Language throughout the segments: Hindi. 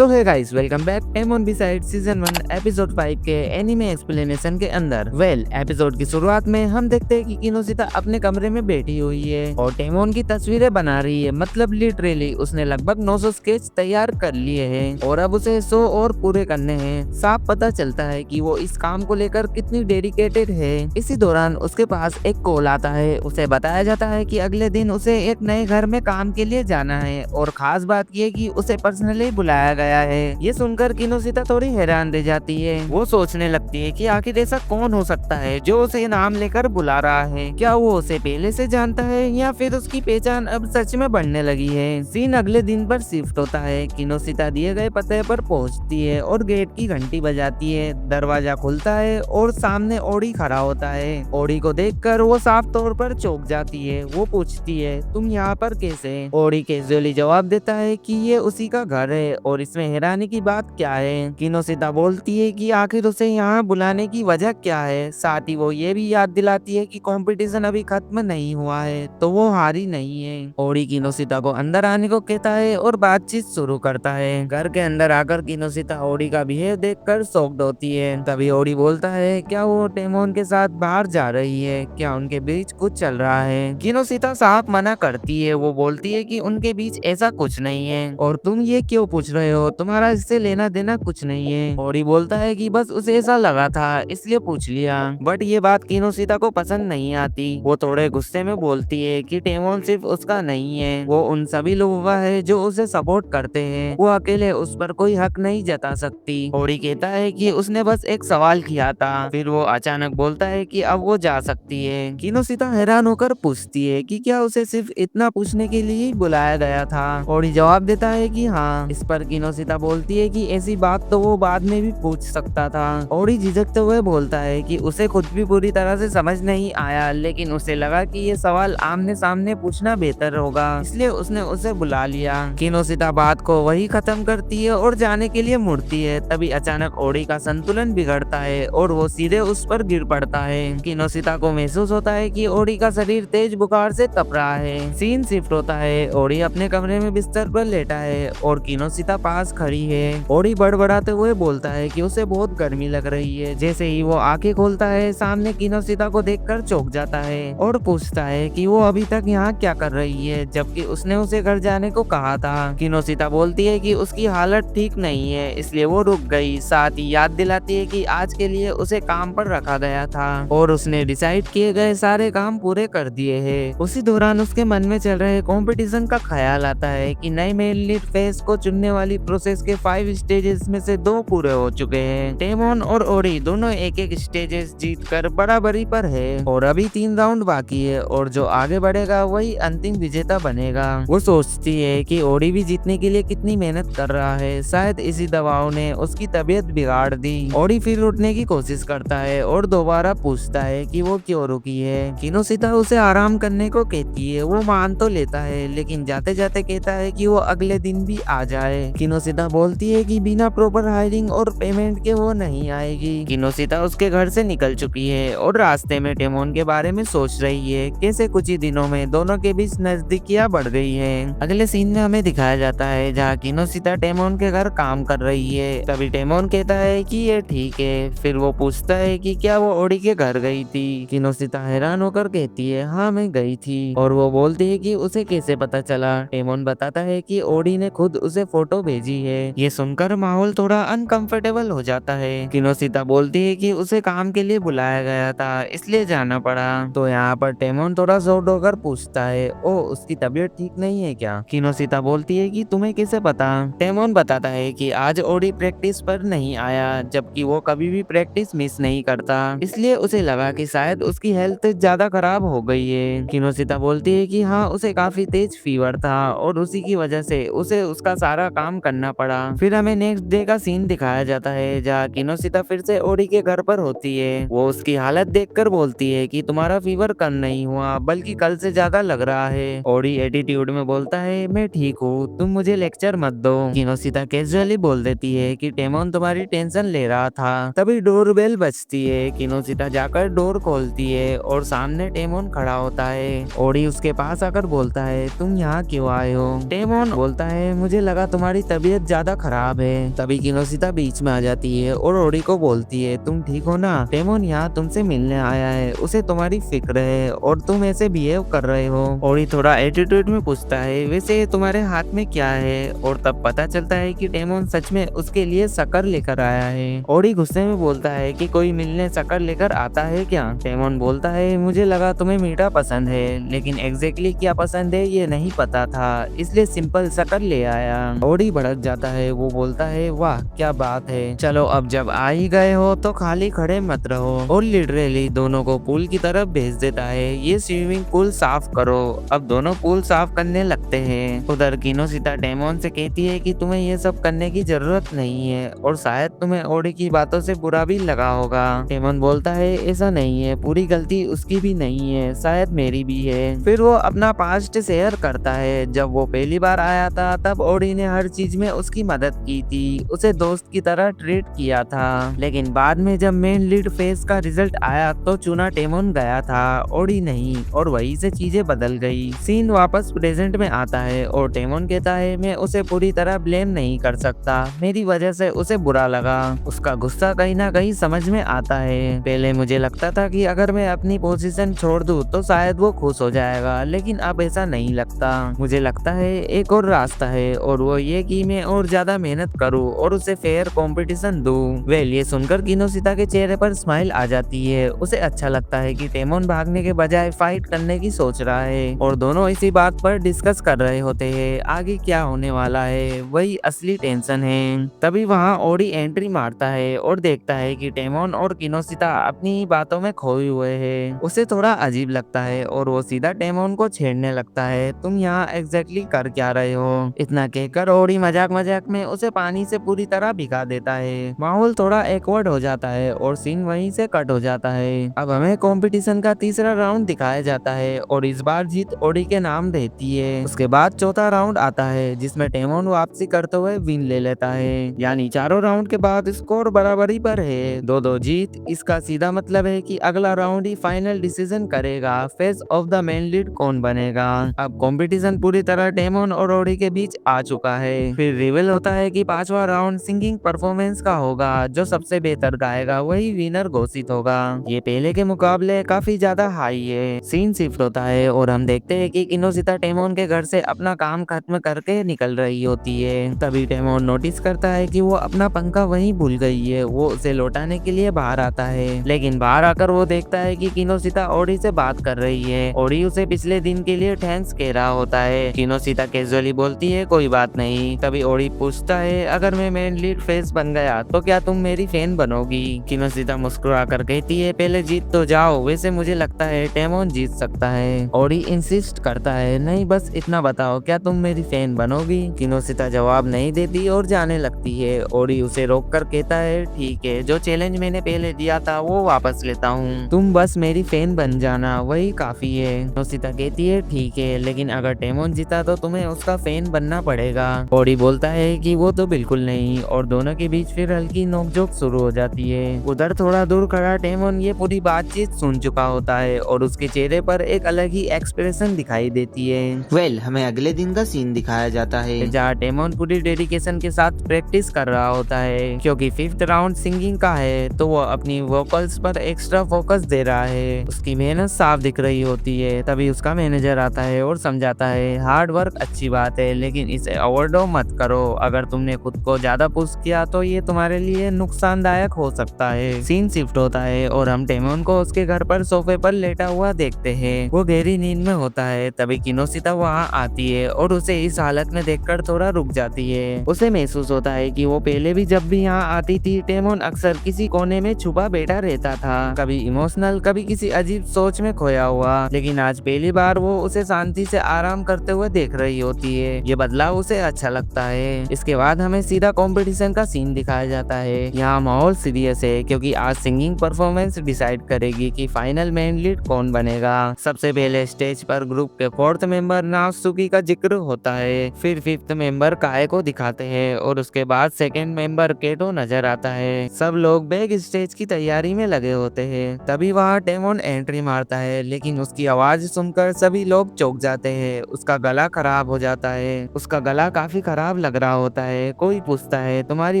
सो है guys, welcome back टेमोन beside season 1 episode 5 के एनीमे एक्सप्लेनेशन के अंदर। एपिसोड की शुरुआत में हम देखते हैं कि किनोसिता अपने कमरे में बैठी हुई है और टेमोन की तस्वीरें बना रही है। मतलब लिटरली उसने लगभग 900 स्केच तैयार कर लिए हैं और अब उसे 100 और पूरे करने हैं। साफ पता चलता है कि वो इस काम को लेकर कितनी डेडिकेटेड है। इसी दौरान उसके पास एक कॉल आता है। उसे बताया जाता है कि अगले दिन उसे एक नए घर में काम के लिए जाना है और खास बात यह कि उसे पर्सनली बुलाया गया है। ये सुनकर किनोसिता थोड़ी हैरान रह जाती है। वो सोचने लगती है कि आखिर ऐसा कौन हो सकता है जो उसे नाम लेकर बुला रहा है। क्या वो उसे पहले से जानता है या फिर उसकी पहचान अब सच में बढ़ने लगी है। सीन अगले दिन पर शिफ्ट होता है। किनोसिता दिए गए पते पर पहुंचती है और गेट की घंटी बजाती है। दरवाजा खुलता है और सामने ओडी खड़ा होता है। ओडी को देखकर वो साफ तौर पर चौंक जाती है। वो पूछती है, तुम यहाँ पर कैसे? ओडी कैजुअली जवाब देता है कि ये उसी का घर है और इसमें हैरानी की बात क्या है। किनोसिता बोलती है कि आखिर उसे यहाँ बुलाने की वजह क्या है। साथ ही वो ये भी याद दिलाती है कि कंपटीशन अभी खत्म नहीं हुआ है तो वो हारी नहीं है। ओडी किनोसिता को अंदर आने को कहता है और बातचीत शुरू करता है। घर के अंदर आकर किनोसिता ओडी का बिहेव देखकर शॉक्ड होती है। तभी ओडी बोलता है, क्या वो टेमोन के साथ बाहर जा रही है? क्या उनके बीच कुछ चल रहा है? किनोसिता साफ मना करती है। वो बोलती है कि उनके बीच ऐसा कुछ नहीं है और तुम ये क्यों पूछ रहे हो? तुम्हारा इससे लेना देना कुछ नहीं है। ओडी बोलता है कि बस उसे ऐसा लगा था इसलिए पूछ लिया। बट ये बात किनोसिता को पसंद नहीं आती। वो थोड़े गुस्से में बोलती है कि टेमोन सिर्फ उसका नहीं है, वो उन सभी लोगों का है जो उसे सपोर्ट करते हैं। वो अकेले उस पर कोई हक नहीं जता सकती। ओडी कहता है कि उसने बस एक सवाल किया था। फिर वो अचानक बोलता है कि अब वो जा सकती है। किनोसिता हैरान होकर पूछती है कि क्या उसे सिर्फ इतना पूछने के लिए ही बुलाया गया था? ओडी जवाब देता है कि हाँ। इस पर किनोसिता बोलती है कि ऐसी बात तो वो बाद में भी पूछ सकता था। ओडी झिझकते हुए बोलता है कि उसे खुद भी पूरी तरह से समझ नहीं आया, लेकिन उसे लगा कि ये सवाल आमने सामने पूछना बेहतर होगा, इसलिए उसने उसे बुला लिया। किनोसिता बात को वही खत्म करती है और जाने के लिए मुड़ती है। तभी अचानक ओडी का संतुलन बिगड़ता है और वो सीधे उस पर गिर पड़ता है। किनोसिता को महसूस होता है कि ओडी का शरीर तेज बुखार से तप रहा है। सीन शिफ्ट होता है। ओडी अपने कमरे में बिस्तर पर लेटा है और किनोसिता पास खड़ी है। ओडी बड़बड़ाते हुए बोलता है कि उसे बहुत गर्मी लग रही है। जैसे ही वो आंखें खोलता है, सामने किनोसिता को देखकर चौंक जाता है और पूछता है कि वो अभी तक यहाँ क्या कर रही है, जबकि उसने उसे घर जाने को कहा था। किनोसिता बोलती है कि उसकी हालत ठीक नहीं है इसलिए वो रुक गई। साथ ही याद दिलाती है कि आज के लिए उसे काम पर रखा गया था और उसने डिसाइड किए गए सारे काम पूरे कर दिए हैं। उसी दौरान उसके मन में चल रहे कंपटीशन का ख्याल आता है कि नए मेल लीड फेस को चुनने वाली प्रोसेस के 5 स्टेजेस में से 2 पूरे हो चुके हैं। टेमोन और ओडी दोनों एक एक स्टेजेस जीतकर बराबरी पर है और अभी 3 राउंड बाकी है और जो आगे बढ़ेगा वही अंतिम विजेता बनेगा। वो सोचती है कि ओडी भी जीतने के लिए कितनी मेहनत कर रहा है, शायद इसी दवाओं ने उसकी तबीयत बिगाड़ दी। ओडी फिर उठने की कोशिश करता है और दोबारा पूछता है कि वो क्यों रुकी है। किनोसिता उसे आराम करने को कहती है। वो मान तो लेता है लेकिन जाते जाते कहता है कि वो अगले दिन भी आ जाए। किनोसिता बोलती है कि बिना प्रॉपर हायरिंग और पेमेंट के वो नहीं आएगी। किनोसिता उसके घर से निकल चुकी है और रास्ते में टेमोन के बारे में सोच रही है। कैसे कुछ ही दिनों में दोनों के बीच नजदीकियां बढ़ गई है। अगले सीन में हमें दिखाया जाता है जहाँ किनोसिता टेमोन के घर काम कर रही है। तभी टेमोन कहता है कि ये ठीक है। फिर वो पूछता है कि क्या वो ओडी के घर गई थी। किनोसिता हैरान होकर कहती है, हाँ मैं गई थी। और वो बोलती है कि उसे कैसे पता चला। टेमोन बताता है कि ओडी ने खुद उसे फोटो भेजी है। ये सुनकर माहौल थोड़ा अनकंफर्टेबल हो जाता है। किनोसिता बोलती है कि उसे काम के लिए बुलाया गया था इसलिए जाना पड़ा। तो यहाँ पर टेमोन थोड़ा शॉक्ड होकर पूछता है, ओ उसकी तबीयत ठीक नहीं है क्या? किनोसिता बोलती है कि तुम्हें कैसे पता? टेमोन बताता है कि आज ओडी प्रैक्टिस पर नहीं आया, जबकि वो कभी भी प्रैक्टिस मिस नहीं करता, इसलिए उसे लगा कि शायद उसकी हेल्थ ज्यादा खराब हो गई है। किनोसिता बोलती है कि हाँ उसे काफी तेज फीवर था और उसी की वजह से उसे उसका सारा काम करना पड़ा। फिर हमें नेक्स्ट डे का सीन दिखाया जाता है जहाँ किनोसिता फिर से ओडी के घर पर होती है। वो उसकी हालत देखकर बोलती है कि तुम्हारा फीवर कम नहीं हुआ बल्कि कल से ज्यादा लग रहा है। ओडी एटीट्यूड में बोलता है, मैं ठीक हूँ, तुम मुझे लेक्चर मत दो। किनोसिता कैजुअली बोल देती है कि टेमोन तुम्हारी टेंशन ले रहा था। तभी डोरबेल बजती है। किनोसिता जाकर डोर खोलती है और सामने टेमोन खड़ा होता है। ओडी उसके पास आकर बोलता है, तुम यहाँ क्यों आए हो? टेमोन बोलता है, मुझे लगा तुम्हारी तबीयत तबीयत ज्यादा खराब है। तभी किनोशिता बीच में आ जाती है और ओडी को बोलती है, तुम ठीक हो ना? टेमोन यहाँ तुमसे मिलने आया है, उसे तुम्हारी फिक्र है और तुम ऐसे बिहेव कर रहे हो। ओडी थोड़ा एटीट्यूड में पूछता है, वैसे तुम्हारे हाथ में क्या है? और तब पता चलता है कि टेमोन सच में उसके लिए शक्कर लेकर आया है। ओडी गुस्से में बोलता है कि कोई मिलने शक्कर लेकर आता है क्या? टेमोन बोलता है, मुझे लगा तुम्हें मीठा पसंद है, लेकिन एग्जैक्टली क्या पसंद है ये नहीं पता था, इसलिए सिंपल शक्कर ले आया। ओडी भड़क जाता है, वो बोलता है, वाह क्या बात है, चलो अब जब आ ही गए हो तो खाली खड़े मत रहो। और लिटरली दोनों को पूल की तरफ भेज देता है, ये स्विमिंग पूल साफ करो। अब दोनों पूल साफ करने लगते हैं। उधर किनोशिता टेमोन से कहती है कि तुम्हें ये सब करने की जरूरत नहीं है और शायद तुम्हें ओडी की बातों से बुरा भी लगा होगा। टेमोन बोलता है, ऐसा नहीं है, पूरी गलती उसकी भी नहीं है, शायद मेरी भी है। फिर वो अपना पास्ट शेयर करता है, जब वो पहली बार आया था तब ओडी ने हर चीज में उसकी मदद की थी, उसे दोस्त की तरह ट्रीट किया था, लेकिन बाद में जब मेन लीड फेस का रिजल्ट आया तो चुना टेमोन गया था, ओडी नहीं, और वहीं से चीजें बदल गई। सीन वापस प्रेजेंट में आता है और टेमोन कहता है, मैं उसे पूरी तरह ब्लेम नहीं कर सकता, मेरी वजह से उसे बुरा लगा। उसका गुस्सा कहीं ना कहीं समझ में आता है। पहले मुझे लगता था कि अगर मैं अपनी पोजीशन छोड़ दूं तो शायद वो खुश हो जाएगा, लेकिन अब ऐसा नहीं लगता। मुझे लगता है एक और रास्ता है और वो ये कि मैं और ज्यादा मेहनत करूं और उसे फेयर कंपटीशन दूं। वेल ये सुनकर किनोशिता के चेहरे पर स्माइल आ जाती है। उसे अच्छा लगता है कि टेमोन भागने के बजाय फाइट करने की सोच रहा है और दोनों इसी बात पर डिस्कस कर रहे होते हैं, आगे क्या होने वाला है, वही असली टेंशन है। तभी वहाँ ओडी एंट्री मारता है और देखता है कि टेमोन और किनोशिता अपनी ही बातों में खोए हुए हैं। उसे थोड़ा अजीब लगता है और वो सीधा टेमोन को छेड़ने लगता है, तुम यहाँ एग्जैक्टली कर क्या रहे हो? इतना कहकर ओडी मजाक मजाक में उसे पानी से पूरी तरह भिगा देता है। माहौल थोड़ा एक्वर्ड हो जाता है और सीन वहीं से कट हो जाता है। अब हमें कंपटीशन का तीसरा राउंड दिखाया जाता है और इस बार जीत ओडी के नाम रहती है। उसके बाद चौथा राउंड आता है जिसमें टेमोन वापसी करते हुए विन ले लेता है, यानी चारों राउंड के बाद स्कोर बराबरी पर है, 2-2 जीत। इसका सीधा मतलब है कि अगला राउंड ही फाइनल डिसीजन करेगा face of the main lead कौन बनेगा। अब कंपटीशन पूरी तरह टेमोन और ओडी के बीच आ चुका है। फिर रिवील होता है कि पांचवा राउंड सिंगिंग परफॉर्मेंस का होगा, जो सबसे बेहतर गाएगा वही विनर घोषित होगा। ये पहले के मुकाबले काफी ज्यादा हाई है। सीन शिफ्ट होता है और हम देखते हैं कि किनोशिता टेमोन के घर से अपना काम खत्म करके निकल रही होती है। तभी टेमोन नोटिस करता है कि वो अपना पंखा वहीं भूल गई है। वो उसे लौटाने के लिए बाहर आता है, लेकिन बाहर आकर वो देखता है कि किनोशिता ओडी से बात कर रही है। ओडी उसे पिछले दिन के लिए थैंक्स कह रहा होता है। किनोशिता कैजुअली बोलती है, कोई बात नहीं। तभी ओडी पूछता है, अगर मैं मेन लीड फेस बन गया तो क्या तुम मेरी फैन बनोगी? किनोशिता मुस्कुरा कर कहती है, पहले जीत तो जाओ, वैसे मुझे लगता है टेमोन जीत सकता है। ओडी इंसिस्ट करता है, नहीं बस इतना बताओ, क्या तुम मेरी फैन बनोगी? किनोशिता जवाब नहीं देती और जाने लगती है। ओडी उसे रोक कर कहता है, ठीक है, जो चैलेंज मैंने पहले दिया था वो वापस लेता हूँ, तुम बस मेरी फैन बन जाना, वही काफी है। किनोशिता कहती है, ठीक है, लेकिन अगर टेमोन जीता तो तुम्हें उसका फैन बनना पड़ेगा। ओडी बोलता है कि वो तो बिल्कुल नहीं, और दोनों के बीच फिर हल्की नोकझोंक शुरू हो जाती है। उधर थोड़ा दूर खड़ा टेमोन ये पूरी बातचीत सुन चुका होता है और उसके चेहरे पर एक अलग ही एक्सप्रेशन दिखाई देती है। वेल हमें अगले दिन का सीन दिखाया जाता है जहाँ टेमोन पूरी डेडिकेशन के साथ प्रैक्टिस कर रहा होता है, क्योंकि 5th राउंड सिंगिंग का है तो वो अपनी वोकल्स पर एक्स्ट्रा फोकस दे रहा है। उसकी मेहनत साफ दिख रही होती है। तभी उसका मैनेजर आता है और समझाता है, हार्ड वर्क अच्छी बात है, लेकिन इसे ओवरडो मत करो, अगर तुमने खुद को ज्यादा पुश किया तो ये तुम्हारे लिए नुकसानदायक हो सकता है। सीन शिफ्ट होता है और हम टेमोन को उसके घर पर सोफे पर लेटा हुआ देखते हैं। वो गहरी नींद में होता है। तभी किनोशिता वहाँ आती है और उसे इस हालत में देखकर थोड़ा रुक जाती है। उसे महसूस होता है कि वो पहले भी जब भी यहाँ आती थी टेमोन अक्सर किसी कोने में छुपा बैठा रहता था, कभी इमोशनल, कभी किसी अजीब सोच में खोया हुआ, लेकिन आज पहली बार वो उसे शांति से आराम करते हुए देख रही होती है। ये बदलाव उसे अच्छा लगता है। इसके बाद हमें सीधा कंपटीशन का सीन दिखाया जाता है। यहाँ माहौल सीरियस है क्योंकि आज सिंगिंग परफॉर्मेंस डिसाइड करेगी कि फाइनल मेन लीड कौन बनेगा। सबसे पहले स्टेज पर ग्रुप के 4th मेंबर नात्सुकी का जिक्र होता है, फिर 5th मेंबर काए को दिखाते हैं और उसके बाद 2nd मेंबर केटो नजर आता है। सब लोग बैक स्टेज की तैयारी में लगे होते हैं। तभी वहाँ टेमोन एंट्री मारता है, लेकिन उसकी आवाज सुनकर सभी लोग चौंक जाते हैं। उसका गला खराब हो जाता है। उसका गला काफी खराब खराब लग रहा होता है। कोई पूछता है तुम्हारी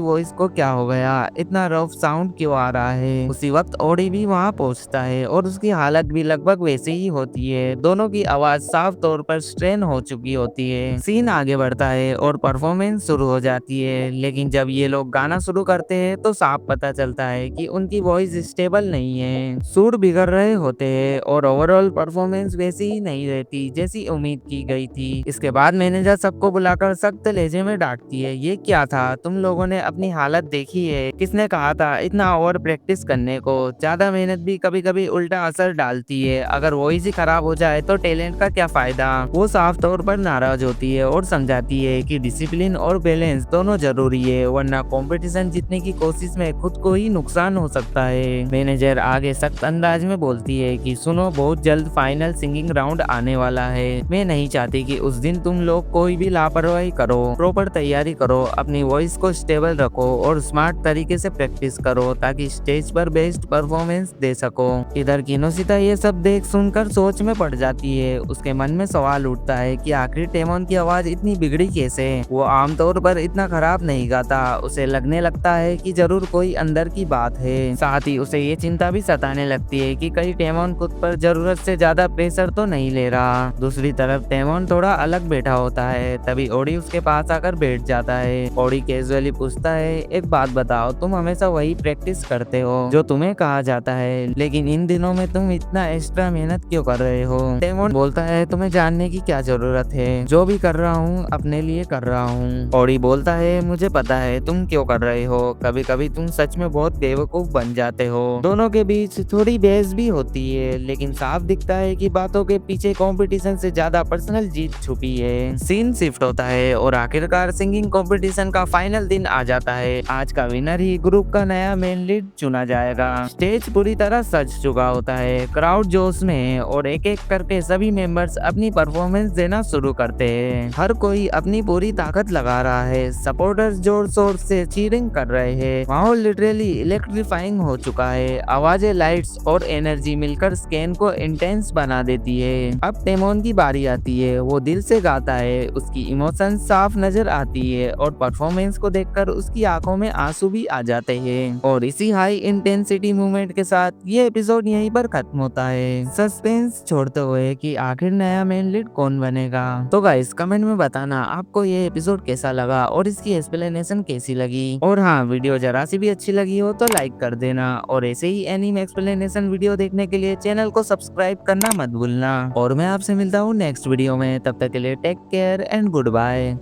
वॉइस को क्या हो गया, इतना रफ साउंड क्यों आ रहा है। उसी वक्त ओडी भी वहाँ पहुँचता है और उसकी हालत भी लगभग वैसे ही होती है। दोनों की आवाज साफ तौर पर स्ट्रेन हो चुकी होती है। सीन आगे बढ़ता है और परफॉर्मेंस शुरू हो जाती है, लेकिन जब ये लोग गाना शुरू करते हैं तो साफ पता चलता है कि उनकी वॉइस स्टेबल नहीं है। सुर बिगड़ रहे होते हैं और ओवरऑल परफॉर्मेंस वैसी ही नहीं रहती जैसी उम्मीद की गई थी। इसके बाद मैनेजर सबको बुलाकर सख्त लहजे में डांटती है, ये क्या था, तुम लोगों ने अपनी हालत देखी है, किसने कहा था इतना ओवर प्रैक्टिस करने को। ज्यादा मेहनत भी कभी कभी उल्टा असर डालती है, अगर वॉइस ही खराब हो जाए तो टैलेंट का क्या फायदा। वो साफ तौर पर नाराज होती है और समझाती है कि डिसिप्लिन और बैलेंस दोनों जरूरी है, वरना कंपटीशन जीतने की कोशिश में खुद को ही नुकसान हो सकता है। मैनेजर आगे सख्त अंदाज में बोलती है कि सुनो, बहुत जल्द फाइनल सिंगिंग राउंड आने वाला है। मैं नहीं चाहती कि उस दिन तुम लोग कोई भी लापरवाही करो। प्रॉपर तैयारी करो, अपनी वॉइस को स्टेबल रखो और स्मार्ट तरीके से प्रैक्टिस करो ताकि स्टेज पर बेस्ट परफॉर्मेंस दे सको। इधर किनोशिता ये सब देख सुनकर सोच में पड़ जाती है। उसके मन में सवाल उठता है कि आखिर टेमोन की आवाज इतनी बिगड़ी कैसे। वो आमतौर पर इतना खराब नहीं गाता। उसे लगने लगता है कि जरूर कोई अंदर की बात है। साथ ही उसे ये चिंता भी सताने लगती है कि कहीं टेमोन खुद पर जरूरत से ज्यादा प्रेशर तो नहीं ले रहा। दूसरी तरफ टेमोन थोड़ा अलग बैठा होता है। तभी ओडी उसके पास आकर बैठ जाता है। ओडी कैजुअली पूछता है, एक बात बताओ, तुम हमेशा वही प्रैक्टिस करते हो जो तुम्हें कहा जाता है, लेकिन इन दिनों में तुम इतना एक्स्ट्रा मेहनत क्यों कर रहे हो। टेमोन बोलता है, तुम्हें जानने की क्या जरूरत है, जो भी कर रहा हूँ अपने लिए कर रहा हूँ। ओडी बोलता है, मुझे पता है तुम क्यों कर रहे हो, कभी कभी तुम सच में बहुत बेवकूफ बन जाते हो। दोनों के बीच थोड़ी बहस भी होती है, लेकिन साफ दिखता है कि बातों के पीछे कंपटीशन से ज्यादा पर्सनल जीत छुपी है। सीन शिफ्ट होता है और आखिरकार सिंगिंग कंपटीशन का फाइनल दिन आ जाता है। आज का विनर ही ग्रुप का नया मेन लीड चुना जाएगा। स्टेज पूरी तरह सज चुका होता है, क्राउड जोश में है और एक एक करके सभी मेंबर्स अपनी परफॉर्मेंस देना शुरू करते हैं। हर कोई अपनी पूरी ताकत लगा रहा है। सपोर्टर्स जोर शोर से चीयरिंग कर रहे हैं। माहौल लिटरली इलेक्ट्रीफाइंग हो चुका है। आवाजें, लाइट्स और एनर्जी मिलकर स्कैन को इंटेंस बना देती है। अब टेमोन की बारी आती है। वो दिल से गाता है, उसकी इमोशन साफ नजर आती है और परफॉर्मेंस को देखकर उसकी आंखों में आंसू भी आ जाते हैं। और इसी हाई इंटेंसिटी मूवमेंट के साथ ये एपिसोड यहीं पर खत्म होता है, सस्पेंस छोड़ते हुए कि आखिर नया मेन लीड कौन बनेगा। तो गाइस कमेंट में बताना आपको ये एपिसोड कैसा लगा और इसकी एक्सप्लेनेशन कैसी लगी। और हाँ, वीडियो जरा सी भी अच्छी लगी हो तो लाइक कर देना और ऐसे ही एनीमे एक्सप्लेनेशन वीडियो देखने के लिए चैनल को सब्सक्राइब करना मत भूलना। और मैं आपसे मिलता हूँ नेक्स्ट वीडियो में, तब तक के लिए take care and good bye.